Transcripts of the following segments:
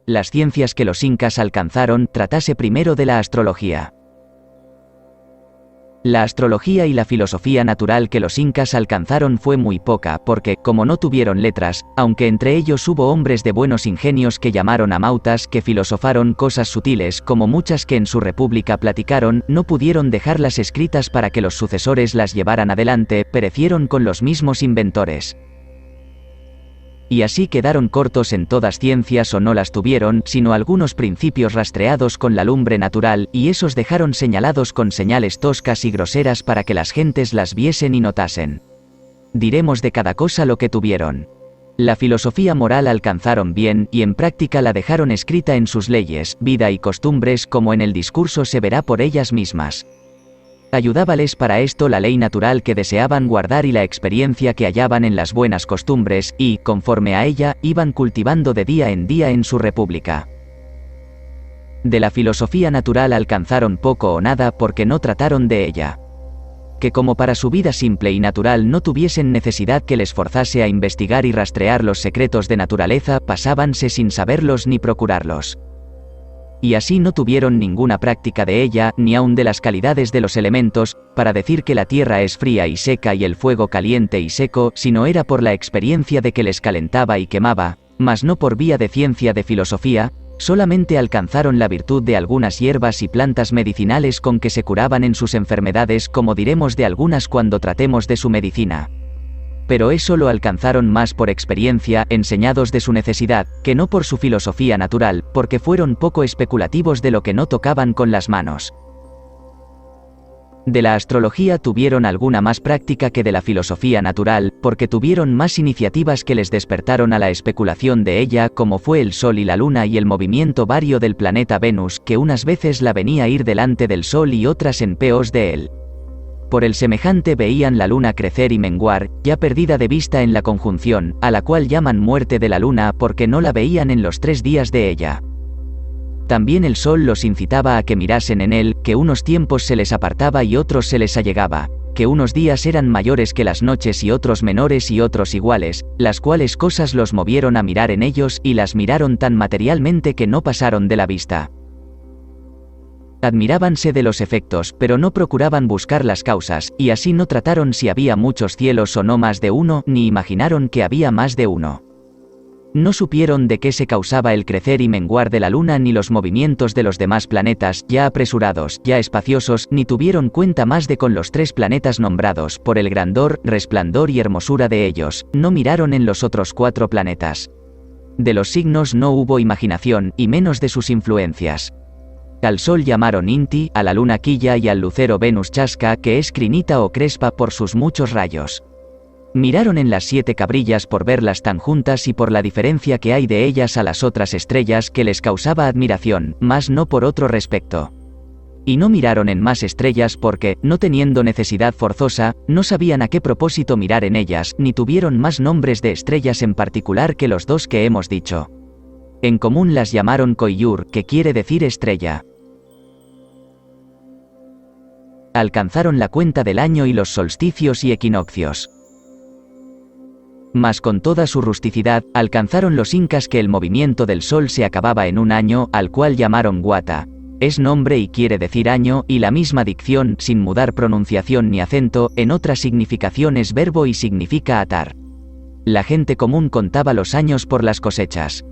las ciencias que los incas alcanzaron, tratase primero de la astrología. La astrología y la filosofía natural que los incas alcanzaron fue muy poca porque, como no tuvieron letras, aunque entre ellos hubo hombres de buenos ingenios que llamaron amautas que filosofaron cosas sutiles como muchas que en su república platicaron, no pudieron dejarlas escritas para que los sucesores las llevaran adelante, perecieron con los mismos inventores. Y así quedaron cortos en todas ciencias o no las tuvieron, sino algunos principios rastreados con la lumbre natural, y esos dejaron señalados con señales toscas y groseras para que las gentes las viesen y notasen. Diremos de cada cosa lo que tuvieron. La filosofía moral alcanzaron bien, y en práctica la dejaron escrita en sus leyes, vida y costumbres como en el discurso se verá por ellas mismas. Ayudábales para esto la ley natural que deseaban guardar y la experiencia que hallaban en las buenas costumbres, y, conforme a ella, iban cultivando de día en su república. De la filosofía natural alcanzaron poco o nada porque no trataron de ella. Que como para su vida simple y natural no tuviesen necesidad que les forzase a investigar y rastrear los secretos de naturaleza, pasábanse sin saberlos ni procurarlos. Y así no tuvieron ninguna práctica de ella, ni aun de las calidades de los elementos, para decir que la tierra es fría y seca y el fuego caliente y seco, sino era por la experiencia de que les calentaba y quemaba, mas no por vía de ciencia de filosofía. Solamente alcanzaron la virtud de algunas hierbas y plantas medicinales con que se curaban en sus enfermedades, como diremos de algunas cuando tratemos de su medicina. Pero eso lo alcanzaron más por experiencia, enseñados de su necesidad, que no por su filosofía natural, porque fueron poco especulativos de lo que no tocaban con las manos. De la astrología tuvieron alguna más práctica que de la filosofía natural, porque tuvieron más iniciativas que les despertaron a la especulación de ella, como fue el Sol y la Luna y el movimiento vario del planeta Venus, que unas veces la venía a ir delante del Sol y otras en pos de él. Por el semejante veían la luna crecer y menguar, ya perdida de vista en la conjunción, a la cual llaman muerte de la luna porque no la veían en los 3 días de ella. También el sol los incitaba a que mirasen en él, que unos tiempos se les apartaba y otros se les allegaba, que unos días eran mayores que las noches y otros menores y otros iguales, las cuales cosas los movieron a mirar en ellos y las miraron tan materialmente que no pasaron de la vista. Admirábanse de los efectos, pero no procuraban buscar las causas, y así no trataron si había muchos cielos o no más de uno, ni imaginaron que había más de uno. No supieron de qué se causaba el crecer y menguar de la luna ni los movimientos de los demás planetas, ya apresurados, ya espaciosos, ni tuvieron cuenta más de con los 3 planetas nombrados, por el grandor, resplandor y hermosura de ellos, no miraron en los otros 4 planetas. De los signos no hubo imaginación, y menos de sus influencias. Al sol llamaron Inti, a la luna Quilla y al lucero Venus Chasca, que es crinita o crespa por sus muchos rayos. Miraron en las 7 cabrillas por verlas tan juntas y por la diferencia que hay de ellas a las otras estrellas que les causaba admiración, mas no por otro respecto. Y no miraron en más estrellas porque, no teniendo necesidad forzosa, no sabían a qué propósito mirar en ellas, ni tuvieron más nombres de estrellas en particular que los 2 que hemos dicho. En común las llamaron Koyur, que quiere decir estrella. Alcanzaron la cuenta del año y los solsticios y equinoccios. Mas con toda su rusticidad, alcanzaron los incas que el movimiento del sol se acababa en un año, al cual llamaron Guata. Es nombre y quiere decir año, y la misma dicción, sin mudar pronunciación ni acento, en otras significaciones verbo y significa atar. La gente común contaba los años por las cosechas.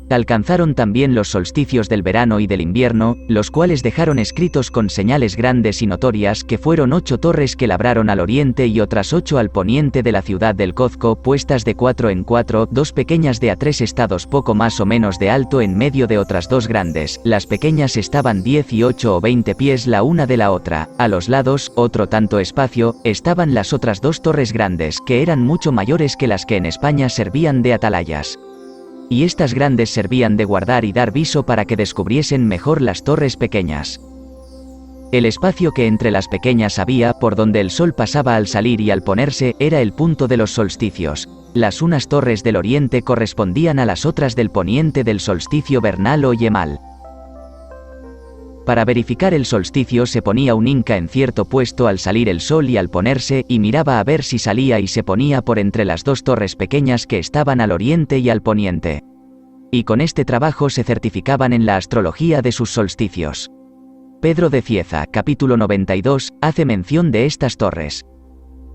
Alcanzaron también los solsticios del verano y del invierno, los cuales dejaron escritos con señales grandes y notorias que fueron 8 torres que labraron al oriente y otras 8 al poniente de la ciudad del Cozco, puestas de 4 en 4, 2 pequeñas de a 3 estados poco más o menos de alto en medio de otras 2 grandes, las pequeñas estaban 18 o 20 pies la una de la otra, a los lados, otro tanto espacio, estaban las otras 2 torres grandes, que eran mucho mayores que las que en España servían de atalayas. Y estas grandes servían de guardar y dar viso para que descubriesen mejor las torres pequeñas. El espacio que entre las pequeñas había, por donde el sol pasaba al salir y al ponerse, era el punto de los solsticios. Las unas torres del oriente correspondían a las otras del poniente del solsticio vernal o yemal. Para verificar el solsticio se ponía un inca en cierto puesto al salir el sol y al ponerse, y miraba a ver si salía y se ponía por entre las 2 torres pequeñas que estaban al oriente y al poniente. y con este trabajo se certificaban en la astrología de sus solsticios. Pedro de Cieza, capítulo 92, hace mención de estas torres.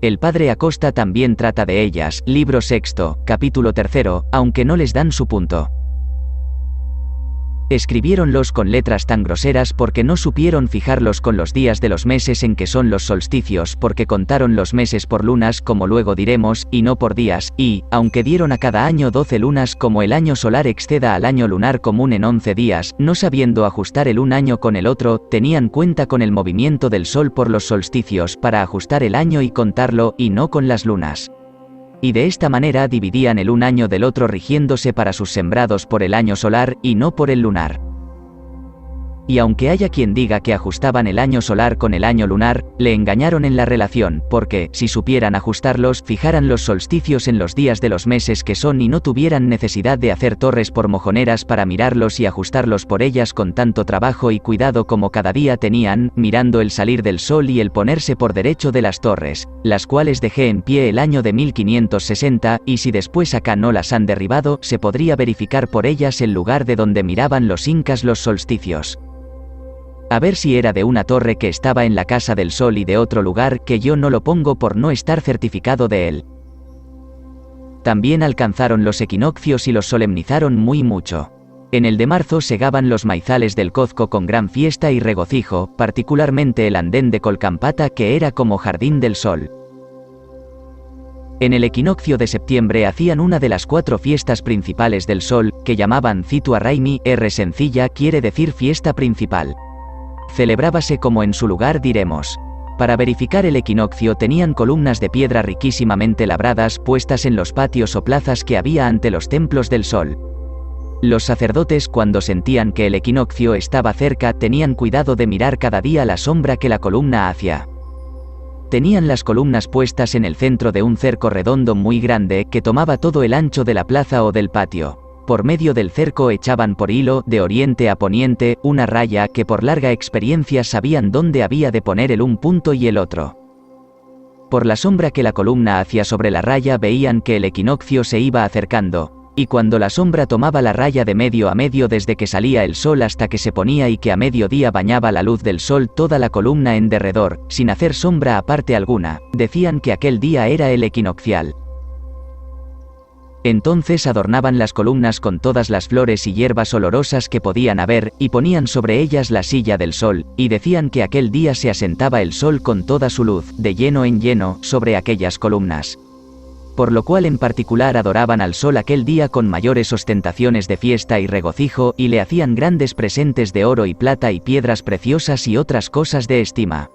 El padre Acosta también trata de ellas, libro sexto, capítulo 3, aunque no les dan su punto. Escribiéronlos con letras tan groseras porque no supieron fijarlos con los días de los meses en que son los solsticios, porque contaron los meses por lunas, como luego diremos, y no por días, y, aunque dieron a cada año 12 lunas, como el año solar exceda al año lunar común en 11 días, no sabiendo ajustar el un año con el otro, tenían cuenta con el movimiento del sol por los solsticios para ajustar el año y contarlo, y no con las lunas. Y de esta manera dividían el un año del otro rigiéndose para sus sembrados por el año solar, y no por el lunar. Y aunque haya quien diga que ajustaban el año solar con el año lunar, le engañaron en la relación, porque, si supieran ajustarlos, fijaran los solsticios en los días de los meses que son y no tuvieran necesidad de hacer torres por mojoneras para mirarlos y ajustarlos por ellas con tanto trabajo y cuidado como cada día tenían, mirando el salir del sol y el ponerse por derecho de las torres, las cuales dejé en pie el año de 1560, y si después acá no las han derribado, se podría verificar por ellas el lugar de donde miraban los incas los solsticios. A ver si era de una torre que estaba en la Casa del Sol y de otro lugar que yo no lo pongo por no estar certificado de él. También alcanzaron los equinoccios y los solemnizaron muy mucho. En el de marzo segaban los maizales del Cozco con gran fiesta y regocijo, particularmente el andén de Colcampata que era como jardín del sol. En el equinoccio de septiembre hacían una de las 4 fiestas principales del sol, que llamaban Citua Raimi, sencilla quiere decir fiesta principal. Celebrábase como en su lugar diremos. Para verificar el equinoccio tenían columnas de piedra riquísimamente labradas puestas en los patios o plazas que había ante los templos del sol. Los sacerdotes cuando sentían que el equinoccio estaba cerca tenían cuidado de mirar cada día la sombra que la columna hacía. Tenían las columnas puestas en el centro de un cerco redondo muy grande que tomaba todo el ancho de la plaza o del patio. Por medio del cerco echaban por hilo, de oriente a poniente, una raya que por larga experiencia sabían dónde había de poner el un punto y el otro. Por la sombra que la columna hacía sobre la raya veían que el equinoccio se iba acercando, y cuando la sombra tomaba la raya de medio a medio desde que salía el sol hasta que se ponía y que a mediodía bañaba la luz del sol toda la columna en derredor, sin hacer sombra aparte alguna, decían que aquel día era el equinoccial. Entonces adornaban las columnas con todas las flores y hierbas olorosas que podían haber, y ponían sobre ellas la silla del sol, y decían que aquel día se asentaba el sol con toda su luz, de lleno en lleno, sobre aquellas columnas. Por lo cual en particular adoraban al sol aquel día con mayores ostentaciones de fiesta y regocijo, y le hacían grandes presentes de oro y plata y piedras preciosas y otras cosas de estima.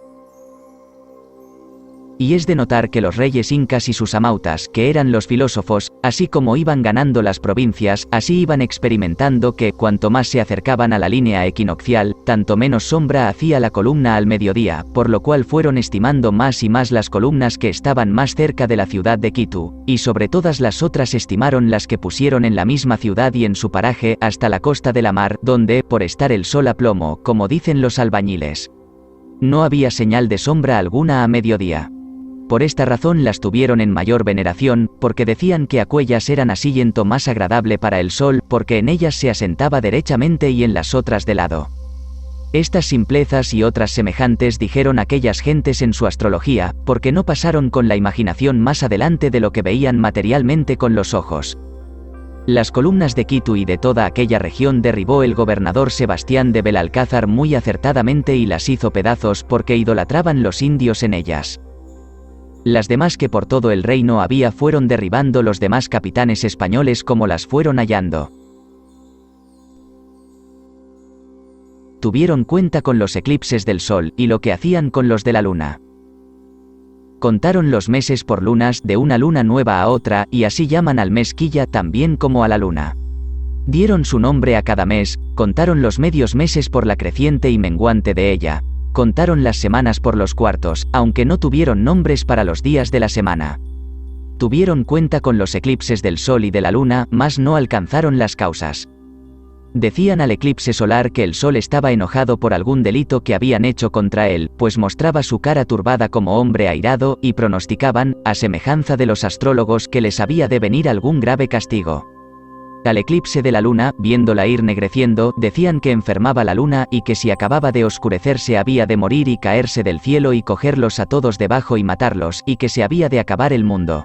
Y es de notar que los reyes incas y sus amautas, que eran los filósofos, así como iban ganando las provincias, así iban experimentando que, cuanto más se acercaban a la línea equinoccial, tanto menos sombra hacía la columna al mediodía, por lo cual fueron estimando más y más las columnas que estaban más cerca de la ciudad de Quito, y sobre todas las otras estimaron las que pusieron en la misma ciudad y en su paraje, hasta la costa de la mar, donde, por estar el sol a plomo, como dicen los albañiles, no había señal de sombra alguna a mediodía. Por esta razón las tuvieron en mayor veneración, porque decían que aquellas eran asiento más agradable para el sol, porque en ellas se asentaba derechamente y en las otras de lado. Estas simplezas y otras semejantes dijeron aquellas gentes en su astrología, porque no pasaron con la imaginación más adelante de lo que veían materialmente con los ojos. Las columnas de Quito y de toda aquella región derribó el gobernador Sebastián de Belalcázar muy acertadamente y las hizo pedazos porque idolatraban los indios en ellas. Las demás que por todo el reino había fueron derribando los demás capitanes españoles como las fueron hallando. Tuvieron cuenta con los eclipses del sol y lo que hacían con los de la luna. Contaron los meses por lunas de una luna nueva a otra y así llaman al mes quilla también como a la luna. Dieron su nombre a cada mes, contaron los medios meses por la creciente y menguante de ella. Contaron las semanas por los cuartos, aunque no tuvieron nombres para los días de la semana. Tuvieron cuenta con los eclipses del sol y de la luna, mas no alcanzaron las causas. Decían al eclipse solar que el sol estaba enojado por algún delito que habían hecho contra él, pues mostraba su cara turbada como hombre airado, y pronosticaban, a semejanza de los astrólogos, que les había de venir algún grave castigo. Al eclipse de la luna, viéndola ir negreciendo, decían que enfermaba la luna y que si acababa de oscurecerse había de morir y caerse del cielo y cogerlos a todos debajo y matarlos, y que se había de acabar el mundo.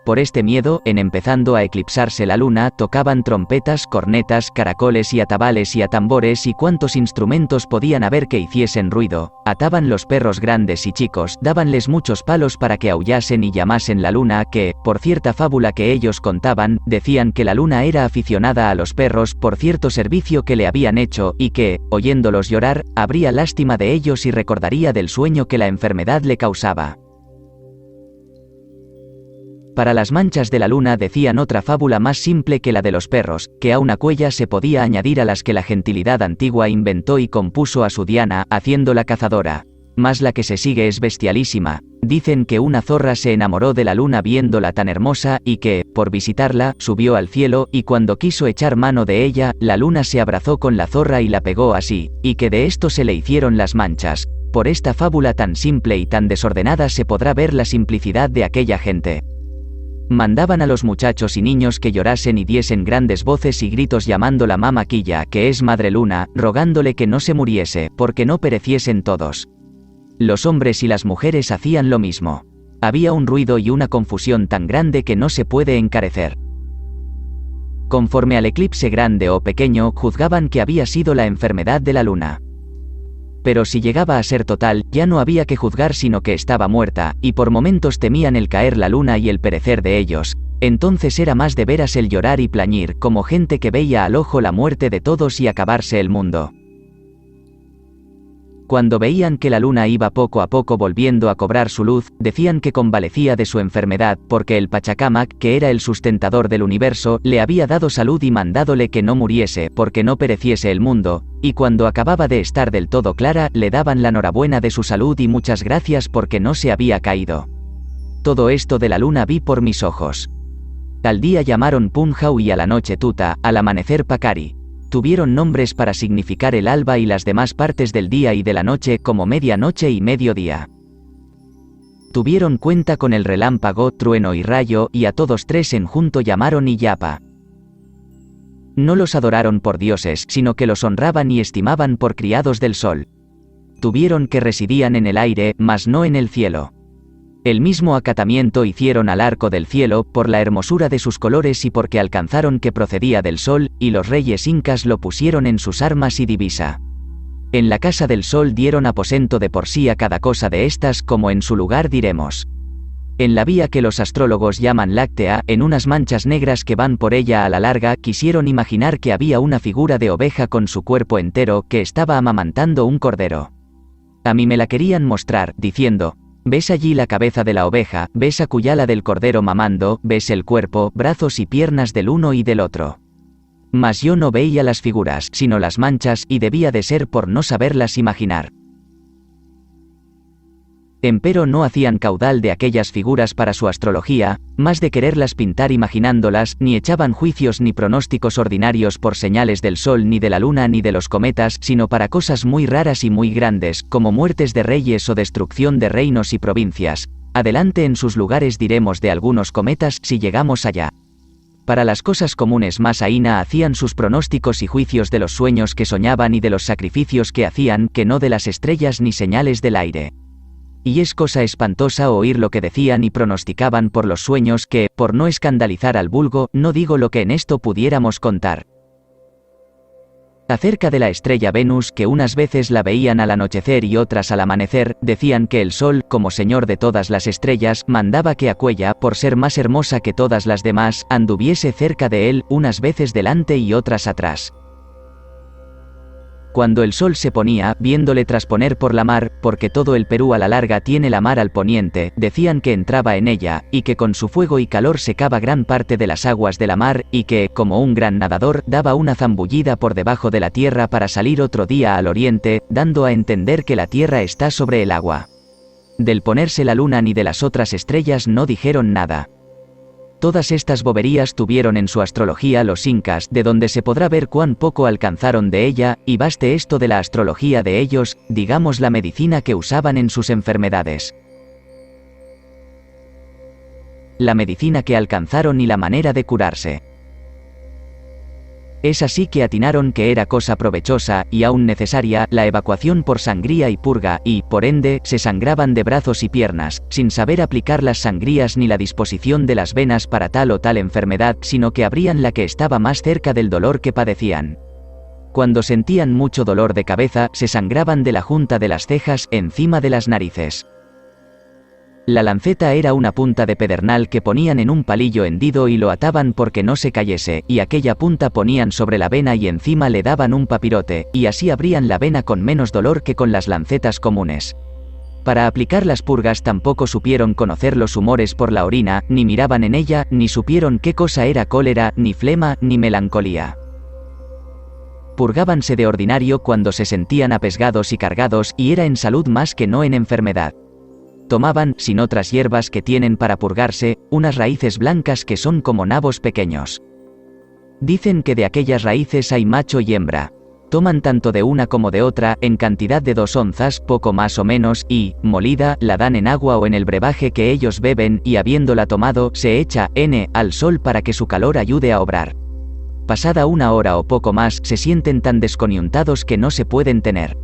Por este miedo, en empezando a eclipsarse la luna, tocaban trompetas, cornetas, caracoles y atabales y atambores y cuantos instrumentos podían haber que hiciesen ruido, ataban los perros grandes y chicos, dábanles muchos palos para que aullasen y llamasen la luna que, por cierta fábula que ellos contaban, decían que la luna era aficionada a los perros por cierto servicio que le habían hecho, y que, oyéndolos llorar, habría lástima de ellos y recordaría del sueño que la enfermedad le causaba. Para las manchas de la luna decían otra fábula más simple que la de los perros, que a una cuella se podía añadir a las que la gentilidad antigua inventó y compuso a su Diana, haciéndola cazadora. Mas la que se sigue es bestialísima. Dicen que una zorra se enamoró de la luna viéndola tan hermosa, y que, por visitarla, subió al cielo, y cuando quiso echar mano de ella, la luna se abrazó con la zorra y la pegó así, y que de esto se le hicieron las manchas. Por esta fábula tan simple y tan desordenada se podrá ver la simplicidad de aquella gente. Mandaban a los muchachos y niños que llorasen y diesen grandes voces y gritos llamándola Mamá Quilla, que es Madre Luna, rogándole que no se muriese, porque no pereciesen todos. Los hombres y las mujeres hacían lo mismo. Había un ruido y una confusión tan grande que no se puede encarecer. Conforme al eclipse grande o pequeño, juzgaban que había sido la enfermedad de la luna. Pero si llegaba a ser total, ya no había que juzgar sino que estaba muerta, y por momentos temían el caer la luna y el perecer de ellos. Entonces era más de veras el llorar y plañir, como gente que veía al ojo la muerte de todos y acabarse el mundo. Cuando veían que la luna iba poco a poco volviendo a cobrar su luz, decían que convalecía de su enfermedad, porque el Pachacamac, que era el sustentador del universo, le había dado salud y mandádole que no muriese, porque no pereciese el mundo, y cuando acababa de estar del todo clara, le daban la enhorabuena de su salud y muchas gracias porque no se había caído. Todo esto de la luna vi por mis ojos. Al día llamaron Punjau y a la noche Tuta, al amanecer Pacari. Tuvieron nombres para significar el alba y las demás partes del día y de la noche como medianoche y mediodía. Tuvieron cuenta con el relámpago, trueno y rayo, y a todos tres en junto llamaron Iyapa. No los adoraron por dioses, sino que los honraban y estimaban por criados del sol. Tuvieron que residían en el aire, mas no en el cielo. El mismo acatamiento hicieron al arco del cielo, por la hermosura de sus colores y porque alcanzaron que procedía del sol, y los reyes incas lo pusieron en sus armas y divisa. En la casa del sol dieron aposento de por sí a cada cosa de estas, como en su lugar diremos. En la vía que los astrólogos llaman láctea, en unas manchas negras que van por ella a la larga, quisieron imaginar que había una figura de oveja con su cuerpo entero, que estaba amamantando un cordero. A mí me la querían mostrar, diciendo: ves allí la cabeza de la oveja, ves acullá la del cordero mamando, ves el cuerpo, brazos y piernas del uno y del otro. Mas yo no veía las figuras, sino las manchas, y debía de ser por no saberlas imaginar. Empero no hacían caudal de aquellas figuras para su astrología, más de quererlas pintar imaginándolas, ni echaban juicios ni pronósticos ordinarios por señales del sol ni de la luna ni de los cometas, sino para cosas muy raras y muy grandes, como muertes de reyes o destrucción de reinos y provincias. Adelante en sus lugares diremos de algunos cometas si llegamos allá. Para las cosas comunes más aína hacían sus pronósticos y juicios de los sueños que soñaban y de los sacrificios que hacían, que no de las estrellas ni señales del aire. Y es cosa espantosa oír lo que decían y pronosticaban por los sueños que, por no escandalizar al vulgo, no digo lo que en esto pudiéramos contar. Acerca de la estrella Venus, que unas veces la veían al anochecer y otras al amanecer, decían que el sol, como señor de todas las estrellas, mandaba que aquella, por ser más hermosa que todas las demás, anduviese cerca de él, unas veces delante y otras atrás. Cuando el sol se ponía, viéndole trasponer por la mar, porque todo el Perú a la larga tiene la mar al poniente, decían que entraba en ella, y que con su fuego y calor secaba gran parte de las aguas de la mar, y que, como un gran nadador, daba una zambullida por debajo de la tierra para salir otro día al oriente, dando a entender que la tierra está sobre el agua. Del ponerse la luna ni de las otras estrellas no dijeron nada. Todas estas boberías tuvieron en su astrología los incas, de donde se podrá ver cuán poco alcanzaron de ella, y baste esto de la astrología de ellos, digamos la medicina que usaban en sus enfermedades. La medicina que alcanzaron y la manera de curarse. Es así que atinaron que era cosa provechosa, y aún necesaria, la evacuación por sangría y purga, y, por ende, se sangraban de brazos y piernas, sin saber aplicar las sangrías ni la disposición de las venas para tal o tal enfermedad, sino que abrían la que estaba más cerca del dolor que padecían. Cuando sentían mucho dolor de cabeza, se sangraban de la junta de las cejas, encima de las narices. La lanceta era una punta de pedernal que ponían en un palillo hendido y lo ataban porque no se cayese, y aquella punta ponían sobre la vena y encima le daban un papirote, y así abrían la vena con menos dolor que con las lancetas comunes. Para aplicar las purgas tampoco supieron conocer los humores por la orina, ni miraban en ella, ni supieron qué cosa era cólera, ni flema, ni melancolía. Purgábanse de ordinario cuando se sentían apesgados y cargados, y era en salud más que no en enfermedad. Tomaban, sin otras hierbas que tienen para purgarse, unas raíces blancas que son como nabos pequeños. Dicen que de aquellas raíces hay macho y hembra. Toman tanto de una como de otra, en cantidad de 2 onzas, poco más o menos, y, molida, la dan en agua o en el brebaje que ellos beben, y habiéndola tomado, se echa al sol para que su calor ayude a obrar. Pasada 1 hora o poco más, se sienten tan desconiuntados que no se pueden tener.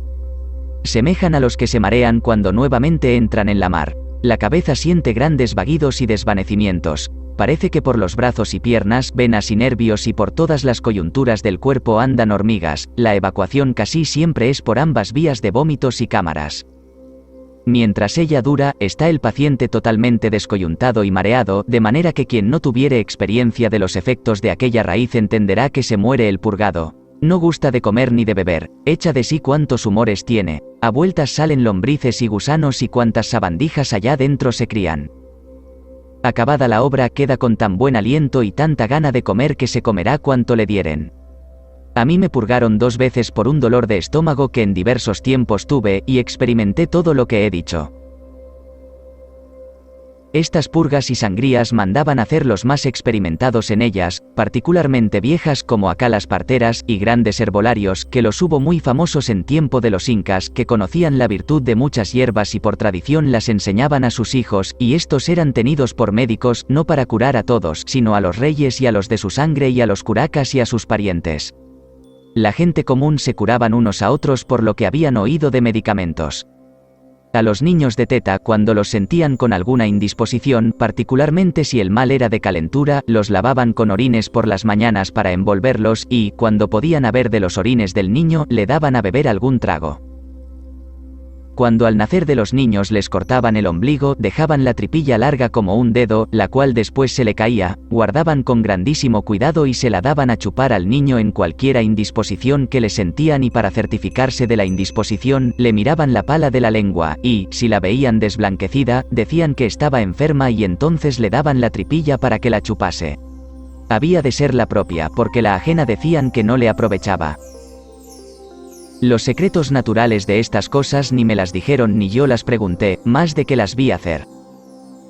Semejan a los que se marean cuando nuevamente entran en la mar. La cabeza siente grandes vaguidos y desvanecimientos. Parece que por los brazos y piernas, venas y nervios y por todas las coyunturas del cuerpo andan hormigas. La evacuación casi siempre es por ambas vías de vómitos y cámaras. Mientras ella dura, está el paciente totalmente descoyuntado y mareado, de manera que quien no tuviere experiencia de los efectos de aquella raíz entenderá que se muere el purgado. No gusta de comer ni de beber, echa de sí cuantos humores tiene, a vueltas salen lombrices y gusanos y cuantas sabandijas allá dentro se crían. Acabada la obra queda con tan buen aliento y tanta gana de comer que se comerá cuanto le dieren. A mí me purgaron 2 veces por un dolor de estómago que en diversos tiempos tuve, y experimenté todo lo que he dicho. Estas purgas y sangrías mandaban hacer los más experimentados en ellas, particularmente viejas como acá las parteras, y grandes herbolarios, que los hubo muy famosos en tiempo de los incas, que conocían la virtud de muchas hierbas y por tradición las enseñaban a sus hijos, y estos eran tenidos por médicos, no para curar a todos, sino a los reyes y a los de su sangre y a los curacas y a sus parientes. La gente común se curaban unos a otros por lo que habían oído de medicamentos. A los niños de teta, cuando los sentían con alguna indisposición, particularmente si el mal era de calentura, los lavaban con orines por las mañanas para envolverlos, y, cuando podían haber de los orines del niño, le daban a beber algún trago. Cuando al nacer de los niños les cortaban el ombligo, dejaban la tripilla larga como un dedo, la cual después se le caía, guardaban con grandísimo cuidado y se la daban a chupar al niño en cualquiera indisposición que le sentían, y para certificarse de la indisposición, le miraban la pala de la lengua, y, si la veían desblanquecida, decían que estaba enferma y entonces le daban la tripilla para que la chupase. Había de ser la propia, porque la ajena decían que no le aprovechaba. Los secretos naturales de estas cosas ni me las dijeron ni yo las pregunté, más de que las vi hacer.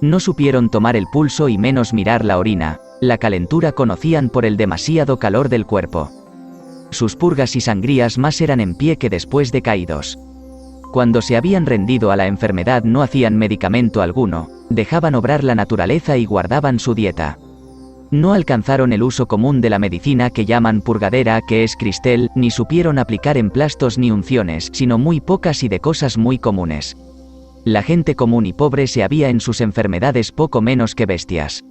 No supieron tomar el pulso y menos mirar la orina, la calentura conocían por el demasiado calor del cuerpo. Sus purgas y sangrías más eran en pie que después de caídos. Cuando se habían rendido a la enfermedad no hacían medicamento alguno, dejaban obrar la naturaleza y guardaban su dieta. No alcanzaron el uso común de la medicina que llaman purgadera, que es cristel, ni supieron aplicar emplastos ni unciones, sino muy pocas y de cosas muy comunes. La gente común y pobre se había en sus enfermedades poco menos que bestias.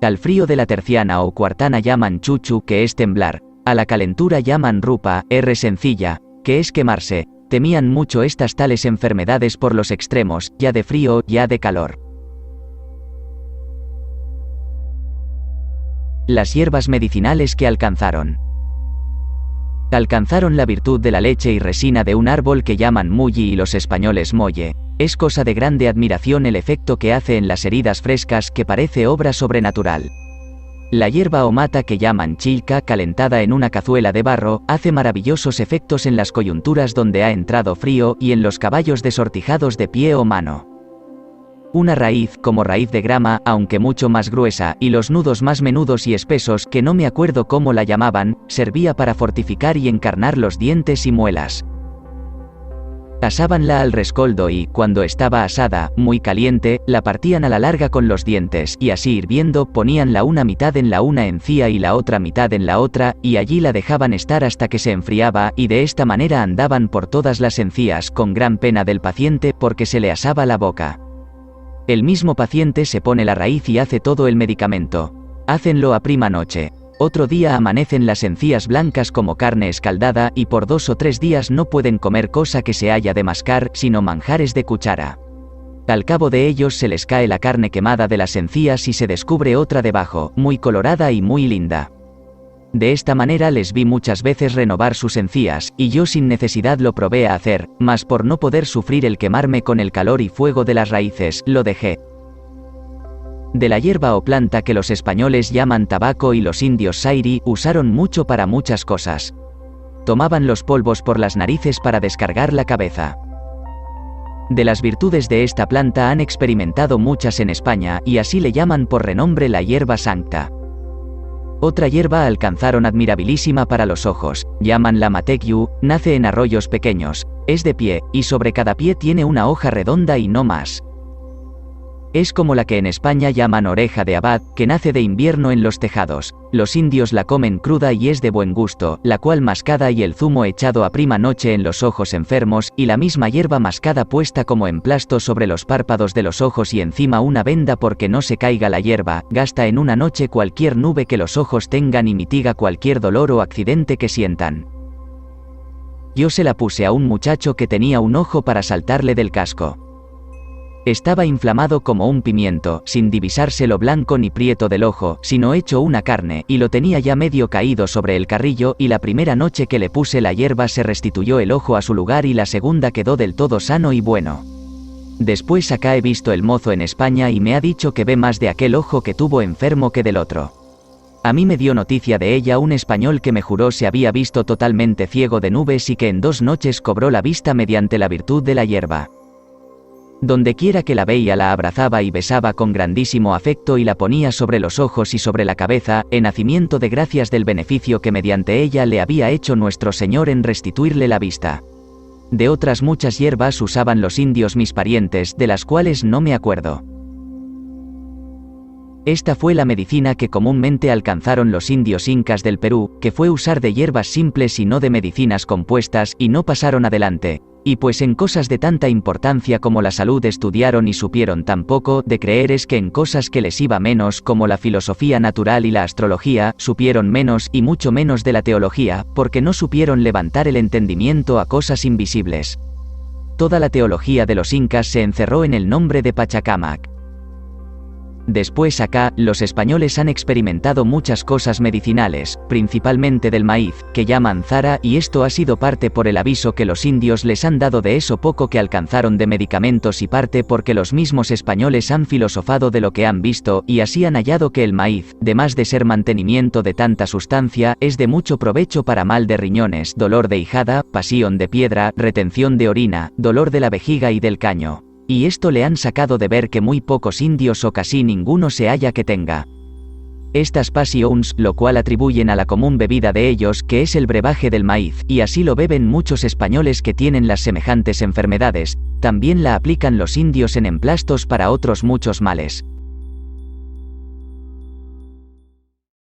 Al frío de la terciana o cuartana llaman chuchu, que es temblar, a la calentura llaman rupa, sencilla, que es quemarse. Temían mucho estas tales enfermedades por los extremos, ya de frío, ya de calor. Las hierbas medicinales que alcanzaron. Alcanzaron la virtud de la leche y resina de un árbol que llaman mulli y los españoles molle. Es cosa de grande admiración el efecto que hace en las heridas frescas, que parece obra sobrenatural. La hierba o mata que llaman chilca, calentada en una cazuela de barro, hace maravillosos efectos en las coyunturas donde ha entrado frío, y en los caballos desortijados de pie o mano. Una raíz, como raíz de grama, aunque mucho más gruesa, y los nudos más menudos y espesos, que no me acuerdo cómo la llamaban, servía para fortificar y encarnar los dientes y muelas. Asábanla al rescoldo y, cuando estaba asada, muy caliente, la partían a la larga con los dientes y así hirviendo ponían la una mitad en la una encía y la otra mitad en la otra, y allí la dejaban estar hasta que se enfriaba, y de esta manera andaban por todas las encías con gran pena del paciente porque se le asaba la boca. El mismo paciente se pone la raíz y hace todo el medicamento. Hácenlo a prima noche. Otro día amanecen las encías blancas como carne escaldada y por 2 o 3 días no pueden comer cosa que se haya de mascar, sino manjares de cuchara. Al cabo de ellos se les cae la carne quemada de las encías y se descubre otra debajo, muy colorada y muy linda. De esta manera les vi muchas veces renovar sus encías, y yo sin necesidad lo probé a hacer, mas por no poder sufrir el quemarme con el calor y fuego de las raíces, lo dejé. De la hierba o planta que los españoles llaman tabaco y los indios sairi usaron mucho para muchas cosas. Tomaban los polvos por las narices para descargar la cabeza. De las virtudes de esta planta han experimentado muchas en España y así le llaman por renombre la hierba sancta. Otra hierba alcanzaron admirabilísima para los ojos, llaman la matecyu, nace en arroyos pequeños, es de pie, y sobre cada pie tiene una hoja redonda y no más. Es como la que en España llaman oreja de abad, que nace de invierno en los tejados. Los indios la comen cruda y es de buen gusto, la cual mascada y el zumo echado a prima noche en los ojos enfermos, y la misma hierba mascada puesta como emplasto sobre los párpados de los ojos y encima una venda porque no se caiga la hierba, gasta en una noche cualquier nube que los ojos tengan y mitiga cualquier dolor o accidente que sientan. Yo se la puse a un muchacho que tenía un ojo para saltarle del casco. Estaba inflamado como un pimiento, sin divisarse lo blanco ni prieto del ojo, sino hecho una carne, y lo tenía ya medio caído sobre el carrillo, y la primera noche que le puse la hierba se restituyó el ojo a su lugar y la segunda quedó del todo sano y bueno. Después acá he visto el mozo en España y me ha dicho que ve más de aquel ojo que tuvo enfermo que del otro. A mí me dio noticia de ella un español que me juró se había visto totalmente ciego de nubes y que en 2 noches cobró la vista mediante la virtud de la hierba. Donde quiera que la veía la abrazaba y besaba con grandísimo afecto y la ponía sobre los ojos y sobre la cabeza, en hacimiento de gracias del beneficio que mediante ella le había hecho nuestro Señor en restituirle la vista. De otras muchas hierbas usaban los indios mis parientes, de las cuales no me acuerdo. Esta fue la medicina que comúnmente alcanzaron los indios incas del Perú, que fue usar de hierbas simples y no de medicinas compuestas, y no pasaron adelante. Y pues en cosas de tanta importancia como la salud estudiaron y supieron tan poco, de creer es que en cosas que les iba menos como la filosofía natural y la astrología, supieron menos y mucho menos de la teología, porque no supieron levantar el entendimiento a cosas invisibles. Toda la teología de los incas se encerró en el nombre de Pachacamac. Después acá, los españoles han experimentado muchas cosas medicinales, principalmente del maíz, que llaman zara, y esto ha sido parte por el aviso que los indios les han dado de eso poco que alcanzaron de medicamentos y parte porque los mismos españoles han filosofado de lo que han visto, y así han hallado que el maíz, demás de ser mantenimiento de tanta sustancia, es de mucho provecho para mal de riñones, dolor de hijada, pasión de piedra, retención de orina, dolor de la vejiga y del caño. Y esto le han sacado de ver que muy pocos indios o casi ninguno se halla que tenga estas passions, lo cual atribuyen a la común bebida de ellos que es el brebaje del maíz, y así lo beben muchos españoles que tienen las semejantes enfermedades, también la aplican los indios en emplastos para otros muchos males.